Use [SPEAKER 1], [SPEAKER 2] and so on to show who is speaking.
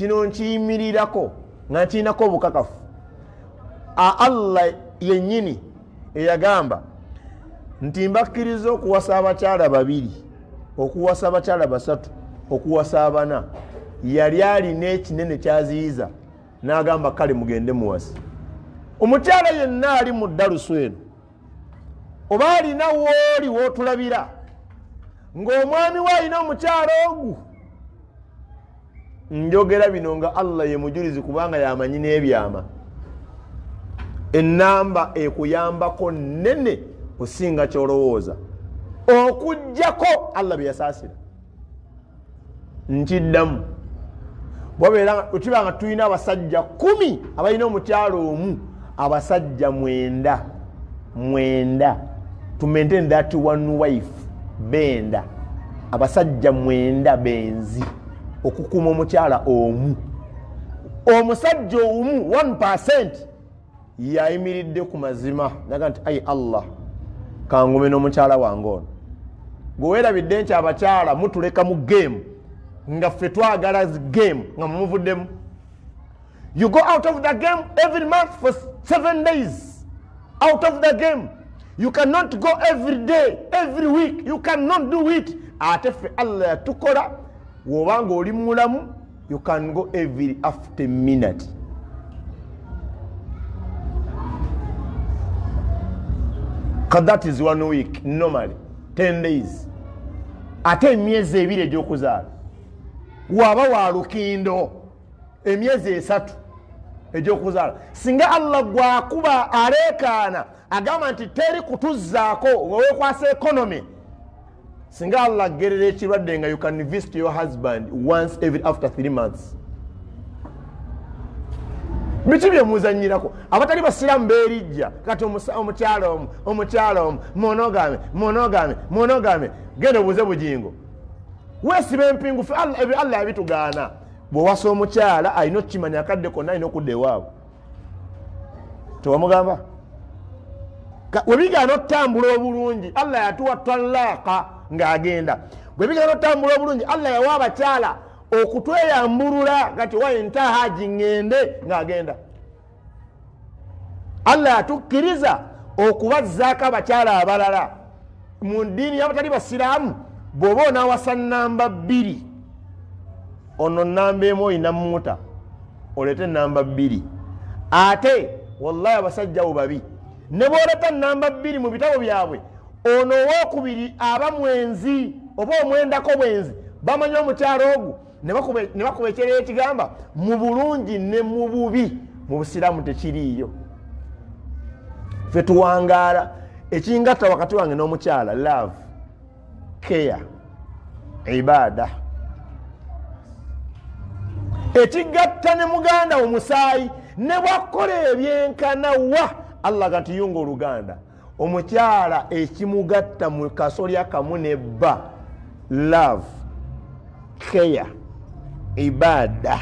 [SPEAKER 1] kino nkiyimirirako nga nkirinako obukakafu. Allah yennyini eyagamba nti mbakkiriza okuwasa abakyala babiri, okuwasa abakyala basatu, okuwasa abana, yali alina ekinene kyaziyiza n'agamba kale mugende muwasi. Omukyala yenna ali mu dalusu eno oba alina wooli wootulabira ng'omwami we alina omukyala ogu, njogera bino nga Allah ye mujulizi kubanga yamanyi n'ebyama. Ennamba ekuyambako nnene osinga kyolowooza okujjako Allah bye yasaasira. Nkiddamu bwabeera okibanga tulina abasajja 10 abalina omukyala omu, abasajja 9 to maintain that one wife, benda abasajja 9 benzi okukuma omukyala omu. Omusajja omu 1% yayimiridde ku mazima naga nti ayi Allah kangume n'omukyala wange ono. Gwewerabidde nti abakyala mutuleka mu game nga ffe twagala game nga mumuvuddemu. You go out of the game every month for 7 days. Out of the game. You cannot go every day, every week. You cannot do it. Ate ffe Allah yatukola wobanga oli mulamu, you can go every after minute. Because that is 1 week normally, 10 days. Ate emyezi 2 egy'okuzaala waba wa lukindo, emyezi 3 egy'okuzaala. Singa Allah gwakuba aleekaana agamba nti teri kutuzzaako wewekwasa economy, singa Allah gerera ekirwadde nga you can visit your husband once every after 3 months. Biki bye muzanyirako? Abatali basiramu beerijja kati omukyala omu monogame genda obuze bujingo weesiba empingu fe Allah yabitugaana. Bw'owasa omukyala alina okukimanya akadde konna alina okudda ewaabwe. Tewamugamba webigaana okutambula obulungi Allah yatuwa talaaka ng'agenda. Webigaana okutambula obulungi Allah yawa abakyala okutweyambulula kati wayinta haji ngende ng'agenda. Allah yatukkiriza okubazzaako abakyala abalala mu ddiini y'abatali basiraamu. Bw'oba onaawasa namba 2 ono namba emu oyina muta olete namba 2 ate wallahi abasajja bo babi ne bwoleta namba 2 mu bitabo byabwe ono owookubiri aba mwenzi oba omwendako bwenzi bamanya omukyalo ogu ne bakuba ekyereyo ekigamba mu bulungi ne mu bubi mu busiraamu tekiriiyo. Ffe tuwangaala ekingatta wakati wange n'omukyala love, care, ibaada. Ekigatta ne muganda omusaayi ne bwakola ebyenkana wa Allah gati yunga oluganda. Omukyala ekimugatta mu kasolya kamu ne bba love, care, ibaada.